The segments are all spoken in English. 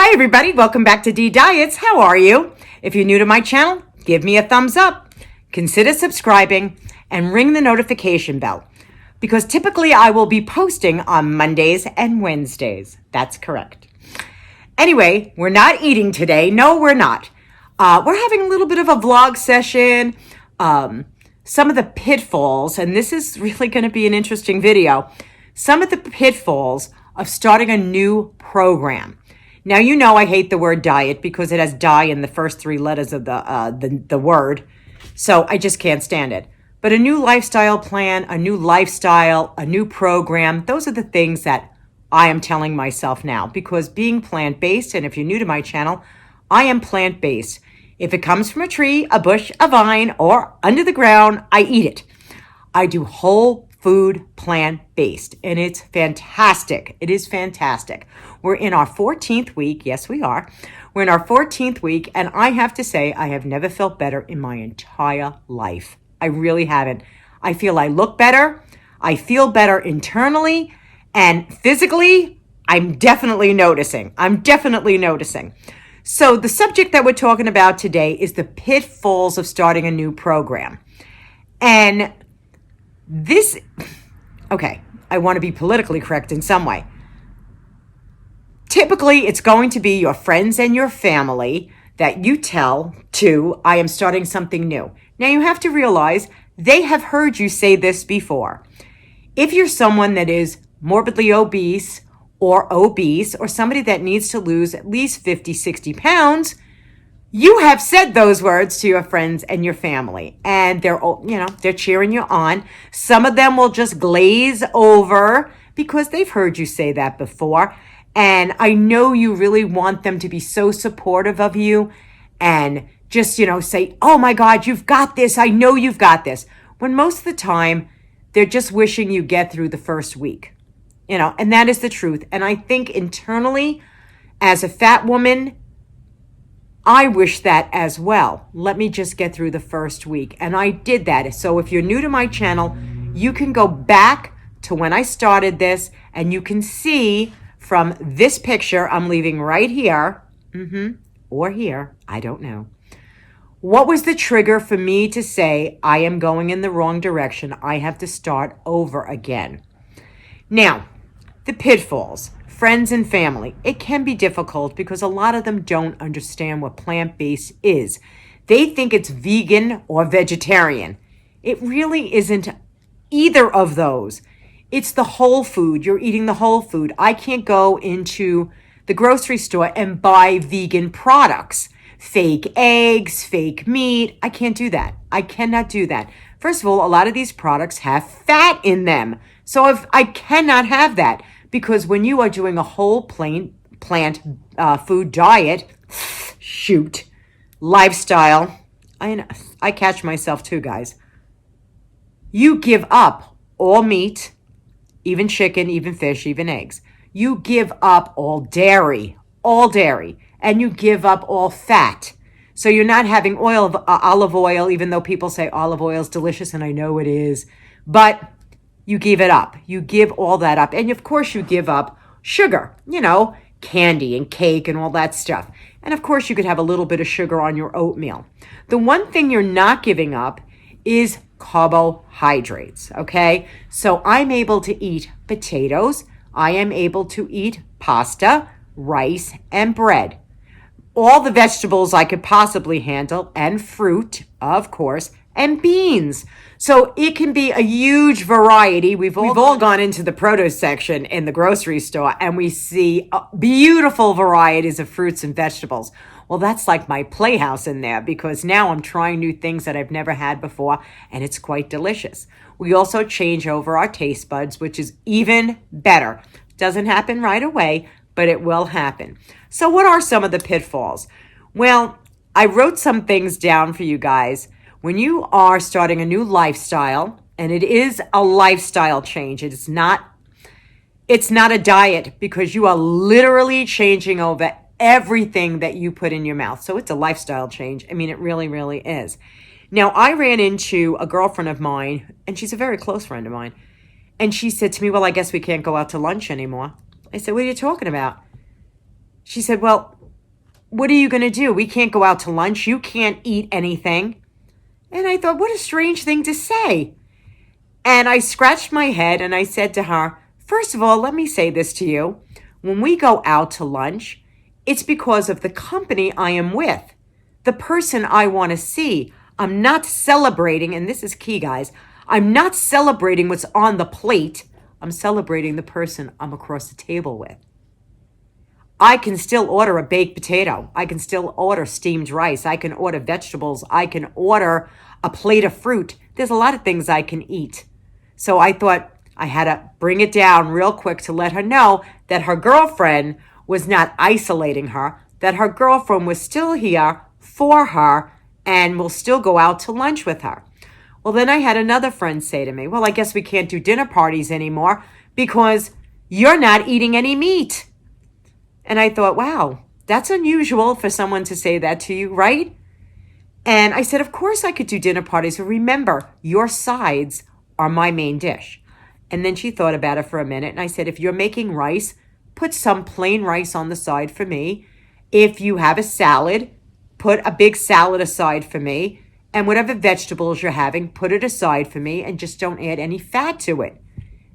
Hey everybody, welcome back to deediets. How are you? If you're new to my channel, give me a thumbs up, consider subscribing, and ring the notification bell, because typically I will be posting on Mondays and Wednesdays. That's correct. Anyway, we're not eating today. No, we're not. We're having a little bit of a vlog session, some of the pitfalls, and this is really going to be an interesting video, some of the pitfalls of starting a new program. Now, you know I hate the word diet because it has die in the first three letters of the word, so I just can't stand it. But a new lifestyle plan, a new lifestyle, a new program, those are the things that I am telling myself now, because being plant-based, and if you're new to my channel, I am plant-based. If it comes from a tree, a bush, a vine, or under the ground, I eat it. I do whole food plant-based, and it's fantastic. It is fantastic. We're in our 14th week. Yes, we are. We're in our 14th week, and I have to say I have never felt better in my entire life. I really haven't. I feel I look better. I feel better internally, and physically, I'm definitely noticing. So the subject that we're talking about today is the pitfalls of starting a new program. And this, okay, I want to be politically correct in some way. Typically, it's going to be your friends and your family that you tell to, I am starting something new. Now, you have to realize they have heard you say this before. If you're someone that is morbidly obese or somebody that needs to lose at least 50, 60 pounds, you have said those words to your friends and your family, and they're cheering you on. Some of them will just glaze over because they've heard you say that before. And I know you really want them to be so supportive of you and just, say, oh my God, you've got this. I know you've got this. When most of the time, they're just wishing you get through the first week, and that is the truth. And I think internally, as a fat woman, I wish that as well. Let me just get through the first week. And I did that. So if you're new to my channel, you can go back to when I started this, and you can see from this picture I'm leaving right here, or here, I don't know. What was the trigger for me to say, I am going in the wrong direction, I have to start over again? Now, the pitfalls, friends and family, it can be difficult because a lot of them don't understand what plant-based is. They think it's vegan or vegetarian. It really isn't either of those. It's the whole food. You're eating the whole food. I can't go into the grocery store and buy vegan products, fake eggs, fake meat. I can't do that. I cannot do that. First of all, a lot of these products have fat in them. So if I cannot have that, because when you are doing a whole plant food diet, lifestyle, I catch myself too, guys. You give up all meat, even chicken, even fish, even eggs. You give up all dairy, and you give up all fat. So you're not having olive oil, even though people say olive oil is delicious, and I know it is, but you give it up. You give all that up. And of course you give up sugar, candy and cake and all that stuff. And of course you could have a little bit of sugar on your oatmeal. The one thing you're not giving up is carbohydrates, okay? So I'm able to eat potatoes. I am able to eat pasta, rice, and bread. All the vegetables I could possibly handle, and fruit, of course, and beans. So it can be a huge variety. We've all gone into the produce section in the grocery store, and we see beautiful varieties of fruits and vegetables. Well, that's like my playhouse in there, because now I'm trying new things that I've never had before, and it's quite delicious. We also change over our taste buds, which is even better. Doesn't happen right away, but it will happen. So what are some of the pitfalls? Well, I wrote some things down for you guys. When you are starting a new lifestyle, and it is a lifestyle change, it's not a diet, because you are literally changing over everything that you put in your mouth. So it's a lifestyle change. I mean, it really, really is. Now, I ran into a girlfriend of mine, and she's a very close friend of mine, and she said to me, well, I guess we can't go out to lunch anymore. I said, what are you talking about? She said, well, what are you going to do? We can't go out to lunch. You can't eat anything. And I thought, what a strange thing to say. And I scratched my head and I said to her, first of all, let me say this to you. When we go out to lunch, it's because of the company I am with, the person I want to see. I'm not celebrating, and this is key, guys. I'm not celebrating what's on the plate. I'm celebrating the person I'm across the table with. I can still order a baked potato. I can still order steamed rice. I can order vegetables. I can order a plate of fruit. There's a lot of things I can eat. So I thought I had to bring it down real quick to let her know that her girlfriend was not isolating her, that her girlfriend was still here for her and will still go out to lunch with her. Well, then I had another friend say to me, well, I guess we can't do dinner parties anymore because you're not eating any meat. And I thought, wow, that's unusual for someone to say that to you, right? And I said, of course I could do dinner parties. But remember, your sides are my main dish. And then she thought about it for a minute. And I said, if you're making rice, put some plain rice on the side for me. If you have a salad, put a big salad aside for me. And whatever vegetables you're having, put it aside for me. And just don't add any fat to it.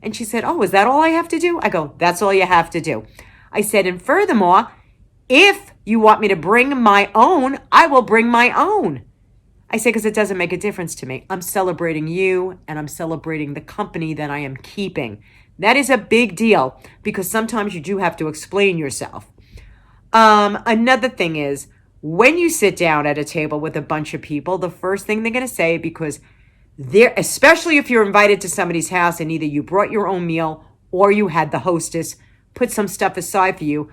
And she said, oh, is that all I have to do? I go, that's all you have to do. I said, and furthermore, if you want me to bring my own, I will bring my own. I say, because it doesn't make a difference to me. I'm celebrating you and I'm celebrating the company that I am keeping. That is a big deal because sometimes you do have to explain yourself. Another thing is when you sit down at a table with a bunch of people, the first thing they're going to say, because they're, especially if you're invited to somebody's house and either you brought your own meal or you had the hostess put some stuff aside for you.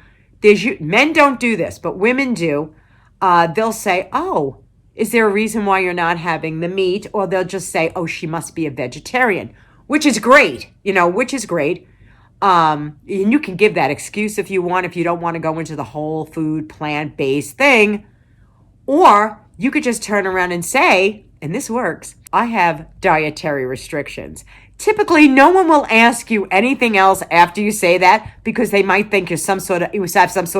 Men don't do this, but women do. They'll say, oh, is there a reason why you're not having the meat? Or they'll just say, oh, she must be a vegetarian, which is great, which is great. And you can give that excuse if you want, if you don't want to go into the whole food plant-based thing. Or you could just turn around and say, and this works, I have dietary restrictions. Typically, no one will ask you anything else after you say that because they might think you have some sort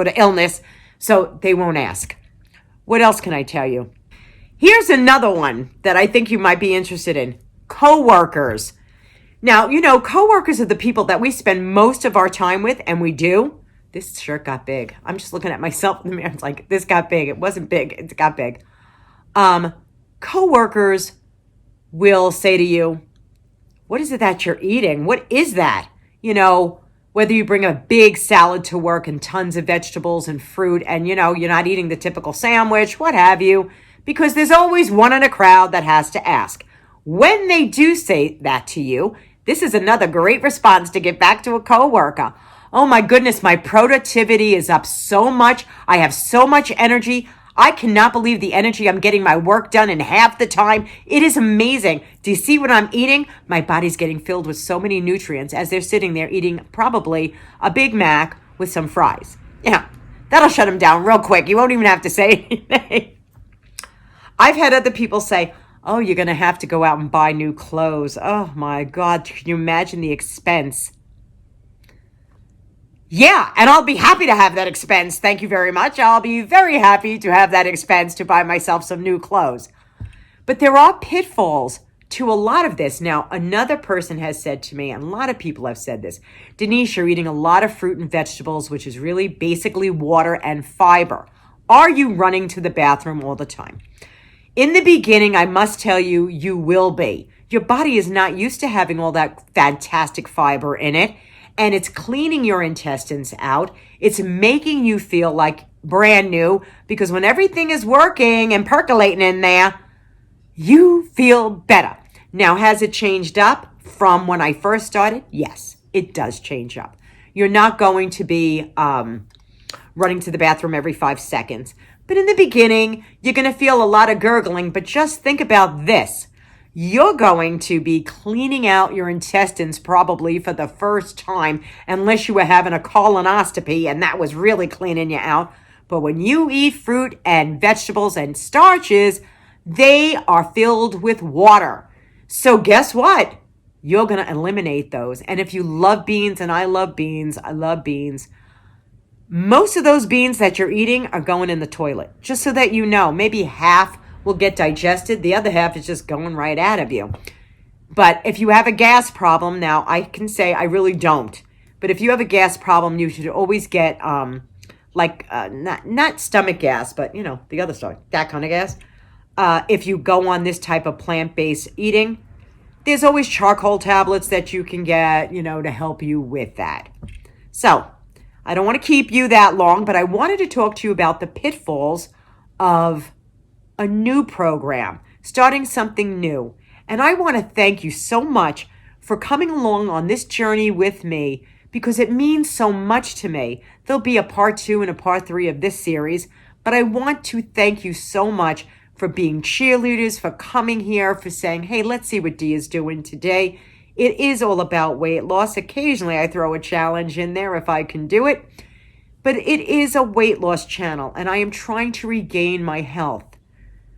of illness, so they won't ask. What else can I tell you? Here's another one that I think you might be interested in. Coworkers. Now, coworkers are the people that we spend most of our time with, and we do. This shirt got big. I'm just looking at myself in the mirror. It's like, this got big. It wasn't big. It got big. Coworkers will say to you, what is it that you're eating? What is that? Whether you bring a big salad to work and tons of vegetables and fruit and, you're not eating the typical sandwich, what have you, because there's always one in a crowd that has to ask. When they do say that to you, this is another great response to get back to a coworker. Oh my goodness, my productivity is up so much. I have so much energy. I cannot believe the energy I'm getting my work done in half the time. It is amazing. Do you see what I'm eating? My body's getting filled with so many nutrients as they're sitting there eating probably a Big Mac with some fries. Yeah, that'll shut them down real quick. You won't even have to say anything. I've had other people say, oh, you're going to have to go out and buy new clothes. Oh my God, can you imagine the expense? Yeah, and I'll be happy to have that expense. Thank you very much. I'll be very happy to have that expense to buy myself some new clothes. But there are pitfalls to a lot of this. Now, another person has said to me, and a lot of people have said this, Denise, you're eating a lot of fruit and vegetables, which is really basically water and fiber. Are you running to the bathroom all the time? In the beginning, I must tell you, you will be. Your body is not used to having all that fantastic fiber in it. And it's cleaning your intestines out. It's making you feel like brand new because when everything is working and percolating in there, you feel better. Now, has it changed up from when I first started? Yes, it does change up. You're not going to be running to the bathroom every 5 seconds. But in the beginning, you're going to feel a lot of gurgling. But just think about this. You're going to be cleaning out your intestines probably for the first time, unless you were having a colonoscopy and that was really cleaning you out. But when you eat fruit and vegetables and starches, they are filled with water. So guess what? You're going to eliminate those. And if you love beans, and I love beans, Most of those beans that you're eating are going in the toilet, just so that you know. Maybe half will get digested. The other half is just going right out of you. But if you have a gas problem, now I can say I really don't. But if you have a gas problem, you should always get not stomach gas, but the other stuff, that kind of gas. If you go on this type of plant-based eating, there's always charcoal tablets that you can get, to help you with that. So I don't want to keep you that long, but I wanted to talk to you about the pitfalls of a new program, starting something new. And I want to thank you so much for coming along on this journey with me, because it means so much to me. There'll be a part 2 and a part 3 of this series, but I want to thank you so much for being cheerleaders, for coming here, for saying, hey, let's see what Dee is doing today. It is all about weight loss. Occasionally I throw a challenge in there if I can do it, but it is a weight loss channel, and I am trying to regain my health.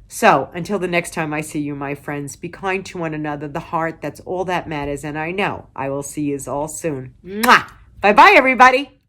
So until the next time I see you, my friends, be kind to one another. The heart, that's all that matters. And I know I will see you all soon. Mwah! Bye-bye, everybody.